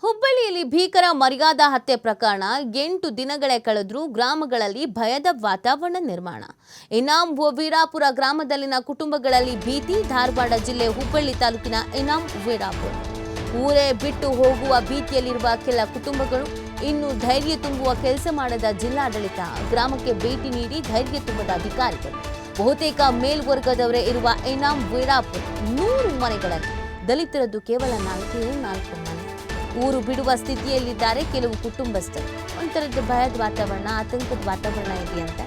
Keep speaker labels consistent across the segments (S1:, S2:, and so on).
S1: ಹುಬ್ಬಳ್ಳಿಯಲ್ಲಿ ಭೀಕರ ಮರ್ಯಾದಾ ಹತ್ಯೆ ಪ್ರಕರಣ 8 ದಿನಗಳೇ ಕಳೆದರೂ ಗ್ರಾಮಗಳಲ್ಲಿ ಭಯದ ವಾತಾವರಣ ನಿರ್ಮಾಣ. ಇನಾಂ ವೀರಾಪುರ ಗ್ರಾಮದಲ್ಲಿನ ಕುಟುಂಬಗಳಲ್ಲಿ ಭೀತಿ. ಧಾರವಾಡ ಜಿಲ್ಲೆ ಹುಬ್ಬಳ್ಳಿ ತಾಲೂಕಿನ ಇನಾಂ ವೀರಾಪುರ ಊರೇ ಬಿಟ್ಟು ಹೋಗುವ ಭೀತಿಯಲ್ಲಿರುವ ಕೆಲ ಕುಟುಂಬಗಳು. ಇನ್ನು ಧೈರ್ಯ ತುಂಬುವ ಕೆಲಸ ಮಾಡದ ಜಿಲ್ಲಾಡಳಿತ, ಗ್ರಾಮಕ್ಕೆ ಭೇಟಿ ನೀಡಿ ಧೈರ್ಯ ತುಂಬದ ಅಧಿಕಾರಿಗಳು. ಬಹುತೇಕ ಮೇಲ್ವರ್ಗದವರೇ ಇರುವ ಇನಾಂ ವೀರಾಪುರ 100 ಮನೆಗಳಲ್ಲಿ ದಲಿತರದ್ದು ಕೇವಲ 4 ಮನೆ. ಊರು ಬಿಡುವ ಸ್ಥಿತಿಯಲ್ಲಿದ್ದಾರೆ ಕೆಲವು ಕುಟುಂಬಸ್ಥರು. ಒಂಥರದ ಭಯದ ವಾತಾವರಣ, ಆತಂಕದ ವಾತಾವರಣ ಇದೆಯಂತೆ.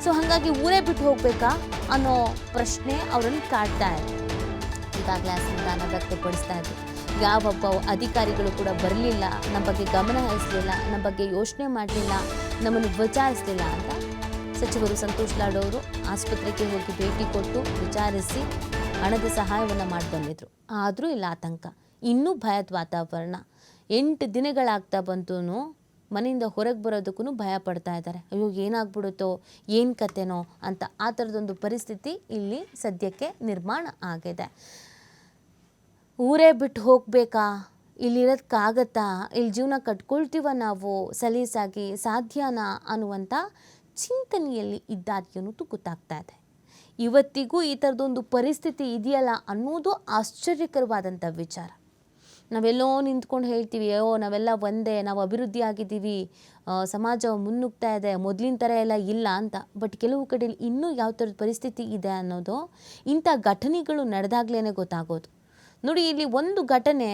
S1: ಸೊ ಹಾಗಾಗಿ ಊರೇ ಬಿಟ್ಟು ಹೋಗ್ಬೇಕಾ ಅನ್ನೋ ಪ್ರಶ್ನೆ ಅವರನ್ನು ಕಾಡ್ತಾ ಇದೆ. ಈಗಾಗಲೇ ಅಸಮಾಧಾನ ವ್ಯಕ್ತಪಡಿಸ್ತಾ ಇದ್ರು. ಯಾವೊಬ್ಬ ಅಧಿಕಾರಿಗಳು ಕೂಡ ಬರಲಿಲ್ಲ, ನಮ್ಮ ಬಗ್ಗೆ ಗಮನ ಹರಿಸಲಿಲ್ಲ, ನಮ್ಮ ಬಗ್ಗೆ ಯೋಚನೆ ಮಾಡಲಿಲ್ಲ, ನಮ್ಮನ್ನು ವಿಚಾರಿಸಲಿಲ್ಲ ಅಂತ ಸಚಿವರು ಸಂತೋಷ್ ಲಾಡ್ ಅವರು ಆಸ್ಪತ್ರೆಗೆ ಹೋಗಿ ಭೇಟಿ ಕೊಟ್ಟು ವಿಚಾರಿಸಿ ಹಣದ ಸಹಾಯವನ್ನು ಮಾಡಿ ಬಂದಿದ್ರು. ಆದರೂ ಇಲ್ಲ ಆತಂಕ, ಇನ್ನೂ ಭಯದ ವಾತಾವರಣ. 8 ದಿನಗಳಾಗ್ತಾ ಬಂತೂ ಮನೆಯಿಂದ ಹೊರಗೆ ಬರೋದಕ್ಕೂ ಭಯ ಪಡ್ತಾ ಇದ್ದಾರೆ. ಅಯ್ಯೋ ಏನಾಗ್ಬಿಡುತ್ತೋ, ಏನು ಕತೆನೋ ಅಂತ. ಆ ಥರದೊಂದು ಪರಿಸ್ಥಿತಿ ಇಲ್ಲಿ ಸದ್ಯಕ್ಕೆ ನಿರ್ಮಾಣ ಆಗಿದೆ. ಊರೇ ಬಿಟ್ಟು ಹೋಗಬೇಕಾ, ಇಲ್ಲಿರೋದಕ್ಕಾಗತ್ತಾ, ಇಲ್ಲಿ ಜೀವನ ಕಟ್ಕೊಳ್ತೀವ ನಾವು ಸಲೀಸಾಗಿ, ಸಾಧ್ಯನಾ ಅನ್ನುವಂಥ ಚಿಂತನೆಯಲ್ಲಿ ಇದ್ದಾರೆ ಅನ್ನೋದು ಗೊತ್ತಾಗ್ತಾ ಇದೆ. ಇವತ್ತಿಗೂ ಈ ಥರದೊಂದು ಪರಿಸ್ಥಿತಿ ಇದೆಯಲ್ಲ ಅನ್ನೋದು ಆಶ್ಚರ್ಯಕರವಾದಂಥ ವಿಚಾರ. ನಾವೆಲ್ಲೋ ನಿಂತ್ಕೊಂಡು ಹೇಳ್ತೀವಿ, ನಾವೆಲ್ಲ ಒಂದೇ, ನಾವು ಅಭಿವೃದ್ಧಿ ಆಗಿದ್ದೀವಿ, ಸಮಾಜ ಮುನ್ನುಗ್ತಾ ಇದೆ, ಮೊದಲಿನ ಥರ ಎಲ್ಲ ಇಲ್ಲ ಅಂತ. ಬಟ್ ಕೆಲವು ಕಡೆಯಲ್ಲಿ ಇನ್ನೂ ಯಾವ ಥರದ ಪರಿಸ್ಥಿತಿ ಇದೆ ಅನ್ನೋದು ಇಂಥ ಘಟನೆಗಳು ನಡೆದಾಗ್ಲೇ ಗೊತ್ತಾಗೋದು. ನೋಡಿ, ಇಲ್ಲಿ ಒಂದು ಘಟನೆ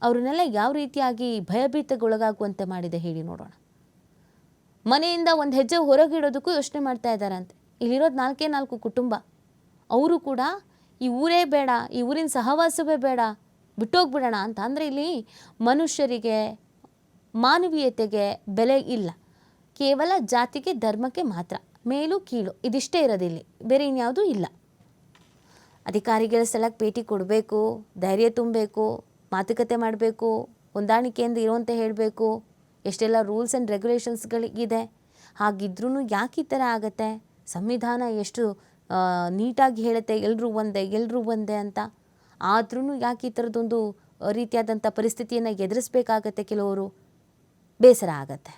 S1: ಅವ್ರನ್ನೆಲ್ಲ ಯಾವ ರೀತಿಯಾಗಿ ಭಯಭೀತಗೊಳಗಾಗುವಂತೆ ಮಾಡಿದೆ ಹೇಳಿ ನೋಡೋಣ. ಮನೆಯಿಂದ ಒಂದು ಹೆಜ್ಜೆ ಹೊರಗಿಡೋದಕ್ಕೂ ಯೋಚನೆ ಮಾಡ್ತಾ ಇದ್ದಾರಂತೆ. ಇಲ್ಲಿರೋದು 4 ಕುಟುಂಬ. ಅವರು ಕೂಡ ಈ ಊರೇ ಬೇಡ, ಈ ಊರಿನ ಸಹವಾಸವೇ ಬೇಡ, ಬಿಟ್ಟೋಗ್ಬಿಡೋಣ ಅಂತ. ಅಂದರೆ ಇಲ್ಲಿ ಮನುಷ್ಯರಿಗೆ, ಮಾನವೀಯತೆಗೆ ಬೆಲೆ ಇಲ್ಲ. ಕೇವಲ ಜಾತಿಗೆ, ಧರ್ಮಕ್ಕೆ ಮಾತ್ರ ಮೇಲು ಕೀಳು ಇದಿಷ್ಟೇ ಇರೋದಿಲ್ಲಿ, ಬೇರೆ ಇನ್ಯಾವುದೂ ಇಲ್ಲ. ಅಧಿಕಾರಿಗಳ ಸ್ಥಳಕ್ಕೆ ಭೇಟಿ ಕೊಡಬೇಕು, ಧೈರ್ಯ ತುಂಬಬೇಕು, ಮಾತುಕತೆ ಮಾಡಬೇಕು, ಹೊಂದಾಣಿಕೆಯಿಂದ ಇರುವಂತೆ ಹೇಳಬೇಕು. ಎಷ್ಟೆಲ್ಲ ರೂಲ್ಸ್ ಆ್ಯಂಡ್ ರೆಗ್ಯುಲೇಷನ್ಸ್ಗಳಿಗಿದೆ. ಹಾಗಿದ್ರೂ ಯಾಕೆ ಈ ಥರ ಆಗತ್ತೆ? ಸಂವಿಧಾನ ಎಷ್ಟು ನೀಟಾಗಿ ಹೇಳುತ್ತೆ ಎಲ್ಲರೂ ಒಂದೇ ಅಂತ. ಆದ್ರೂ ಯಾಕೆ ಈ ಥರದೊಂದು ರೀತಿಯಾದಂಥ ಪರಿಸ್ಥಿತಿಯನ್ನು ಎದುರಿಸ್ಬೇಕಾಗತ್ತೆ? ಕೆಲವರು ಬೇಸರ ಆಗತ್ತೆ.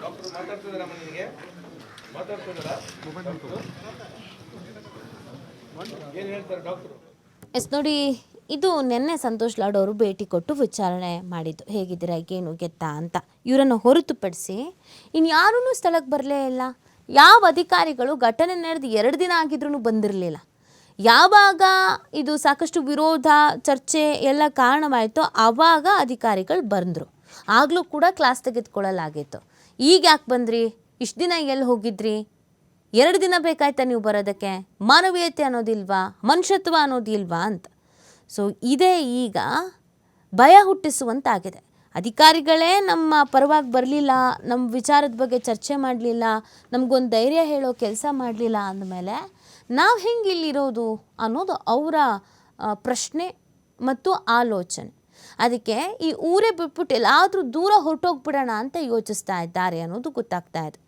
S2: ಡಾಕ್ಟರ್ ಮಾತಾಡ್ತಿದ್ದಾರಾ? ಮನೆಗೆ ಮಾತಾಡ್ತಿದ್ದಾರಾ? ಏನು ಹೇಳ್ತಾರೆ ಡಾಕ್ಟರು?
S1: ಎಸ್ ನೋಡಿ, ಇದು ನಿನ್ನೆ ಸಂತೋಷ್ ಲಾಡ್ ಅವರು ಭೇಟಿ ಕೊಟ್ಟು ವಿಚಾರಣೆ ಮಾಡಿದ್ದು. ಹೇಗಿದ್ದೀರಾ, ಏನು ಗೆತ್ತಾ ಅಂತ. ಇವರನ್ನು ಹೊರತುಪಡಿಸಿ ಇನ್ಯಾರೂ ಸ್ಥಳಕ್ಕೆ ಬರಲೇ ಇಲ್ಲ. ಯಾವ ಅಧಿಕಾರಿಗಳು ಘಟನೆ ನಡೆದು 2 ದಿನ ಆಗಿದ್ರೂ ಬಂದಿರಲಿಲ್ಲ. ಯಾವಾಗ ಇದು ಸಾಕಷ್ಟು ವಿರೋಧ, ಚರ್ಚೆ ಎಲ್ಲ ಕಾರಣವಾಯಿತೋ ಆವಾಗ ಅಧಿಕಾರಿಗಳು ಬಂದರು. ಆಗಲೂ ಕೂಡ ಕ್ಲಾಸ್ ತೆಗೆದುಕೊಳ್ಳಲಾಗಿತ್ತು. ಈಗ ಯಾಕೆ ಬಂದ್ರಿ, ಇಷ್ಟು ದಿನ ಎಲ್ಲಿ ಹೋಗಿದ್ರಿ, 2 ದಿನ ಬೇಕಾಯ್ತಾ ನೀವು ಬರೋದಕ್ಕೆ? ಮಾನವೀಯತೆ ಅನ್ನೋದಿಲ್ವಾ, ಮನುಷ್ಯತ್ವ ಅನ್ನೋದಿಲ್ವಾ ಅಂತ. ಸೊ ಇದೇ ಈಗ ಭಯ ಹುಟ್ಟಿಸುವಂತಾಗಿದೆ. ಅಧಿಕಾರಿಗಳೇ ನಮ್ಮ ಪರವಾಗಿ ಬರಲಿಲ್ಲ, ನಮ್ಮ ವಿಚಾರದ ಬಗ್ಗೆ ಚರ್ಚೆ ಮಾಡಲಿಲ್ಲ, ನಮಗೊಂದು ಧೈರ್ಯ ಹೇಳೋ ಕೆಲಸ ಮಾಡಲಿಲ್ಲ ಅಂದಮೇಲೆ ನಾವು ಹೆಂಗೆ ಇಲ್ಲಿರೋದು ಅನ್ನೋದು ಅವರ ಪ್ರಶ್ನೆ ಮತ್ತು ಆಲೋಚನೆ. ಅದಕ್ಕೆ ಈ ಊರೇ ಬಿಟ್ಬಿಟ್ಟು ಎಲ್ಲಾದರೂ ದೂರ ಹೊರಟೋಗ್ಬಿಡೋಣ ಅಂತ ಯೋಚಿಸ್ತಾ ಇದ್ದಾರೆ ಅನ್ನೋದು ಗೊತ್ತಾಗ್ತಾ ಇದೆ.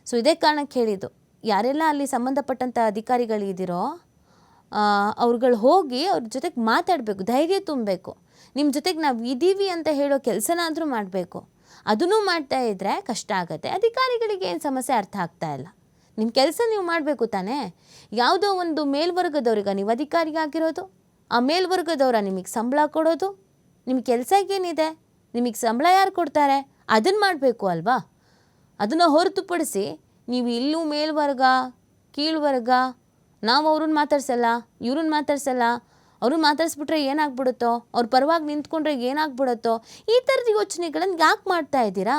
S1: ಸೊ ಇದೇ ಕಾರಣಕ್ಕೆ ಹೇಳಿದ್ದು, ಯಾರೆಲ್ಲ ಅಲ್ಲಿ ಸಂಬಂಧಪಟ್ಟಂಥ ಅಧಿಕಾರಿಗಳಿದ್ದೀರೋ ಅವ್ರುಗಳು ಹೋಗಿ ಅವ್ರ ಜೊತೆಗೆ ಮಾತಾಡಬೇಕು, ಧೈರ್ಯ ತುಂಬಬೇಕು. ನಿಮ್ಮ ಜೊತೆಗೆ ನಾವು ಇದ್ದೀವಿ ಅಂತ ಹೇಳೋ ಕೆಲಸನಾದರೂ ಮಾಡಬೇಕು. ಅದನ್ನೂ ಮಾಡ್ತಾ ಇದ್ದರೆ ಕಷ್ಟ ಆಗುತ್ತೆ. ಅಧಿಕಾರಿಗಳಿಗೆ ಏನು ಸಮಸ್ಯೆ ಅರ್ಥ ಆಗ್ತಾ ಇಲ್ಲ. ನಿಮ್ಮ ಕೆಲಸ ನೀವು ಮಾಡಬೇಕು ತಾನೇ. ಯಾವುದೋ ಒಂದು ಮೇಲ್ವರ್ಗದವ್ರಿಗೆ ನೀವು ಅಧಿಕಾರಿ ಆಗಿರೋದು, ಆ ಮೇಲ್ವರ್ಗದವರ ನಿಮಗೆ ಸಂಬಳ ಕೊಡೋದು, ನಿಮ್ಮ ಕೆಲಸ ಏನಿದೆ, ನಿಮಗೆ ಸಂಬಳ ಯಾರು ಕೊಡ್ತಾರೆ ಅದನ್ನು ಮಾಡಬೇಕು ಅಲ್ವಾ. ಅದನ್ನು ಹೊರತುಪಡಿಸಿ ನೀವು ಇಲ್ಲೂ ಮೇಲ್ವರ್ಗ, ಕೀಳ್ವರ್ಗ, ನಾವು ಅವ್ರನ್ನ ಮಾತಾಡ್ಸಲ್ಲ, ಇವ್ರನ್ನ ಮಾತಾಡ್ಸಲ್ಲ, ಅವ್ರನ್ನ ಮಾತಾಡಿಸ್ಬಿಟ್ರೆ ಏನಾಗ್ಬಿಡುತ್ತೋ, ಅವ್ರ ಪರವಾಗಿ ನಿಂತ್ಕೊಂಡ್ರೆ ಏನಾಗ್ಬಿಡುತ್ತೋ, ಈ ಥರದ ಯೋಚನೆಗಳನ್ನು ಯಾಕೆ ಮಾಡ್ತಾ ಇದ್ದೀರಾ?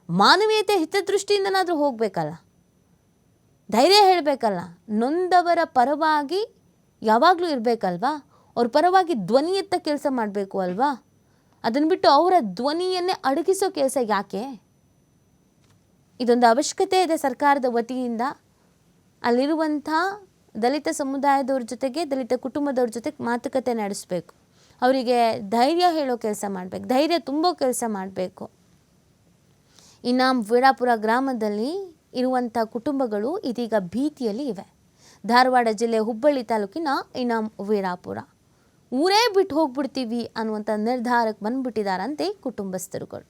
S1: ಮಾನವೀಯತೆ ಹಿತದೃಷ್ಟಿಯಿಂದನಾದರೂ ಹೋಗಬೇಕಲ್ಲ, ಧೈರ್ಯ ಹೇಳಬೇಕಲ್ಲ, ನೊಂದವರ ಪರವಾಗಿ ಯಾವಾಗಲೂ ಇರಬೇಕಲ್ವಾ, ಅವ್ರ ಪರವಾಗಿ ಧ್ವನಿ ಎತ್ತ ಕೆಲಸ ಮಾಡಬೇಕು ಅಲ್ವಾ. ಅದನ್ನು ಬಿಟ್ಟು ಅವರ ಧ್ವನಿಯನ್ನೇ ಅಡಗಿಸೋ ಕೆಲಸ ಯಾಕೆ? ಇದೊಂದು ಅವಶ್ಯಕತೆ ಇದೆ ಸರ್ಕಾರದ ವತಿಯಿಂದ. ಅಲ್ಲಿರುವಂಥ ದಲಿತ ಸಮುದಾಯದವ್ರ ಜೊತೆಗೆ, ದಲಿತ ಕುಟುಂಬದವ್ರ ಜೊತೆಗೆ ಮಾತುಕತೆ ನಡೆಸಬೇಕು. ಅವರಿಗೆ ಧೈರ್ಯ ಹೇಳೋ ಕೆಲಸ ಮಾಡಬೇಕು, ಧೈರ್ಯ ತುಂಬೋ ಕೆಲಸ ಮಾಡಬೇಕು. ಇನಾಮ್ ವೀರಾಪುರ ಗ್ರಾಮದಲ್ಲಿ ಇರುವಂಥ ಕುಟುಂಬಗಳು ಇದೀಗ ಭೀತಿಯಲ್ಲಿ ಇವೆ. ಧಾರವಾಡ ಜಿಲ್ಲೆ ಹುಬ್ಬಳ್ಳಿ ತಾಲೂಕಿನ ಇನಾಮ್ ವೀರಾಪುರ. ಊರೇ ಬಿಟ್ಟು ಹೋಗ್ಬಿಡ್ತೀವಿ ಅನ್ನುವಂಥ ನಿರ್ಧಾರಕ್ಕೆ ಬಂದ್ಬಿಟ್ಟಿದ್ದಾರಂತೆ ಕುಟುಂಬಸ್ಥರುಗಳು.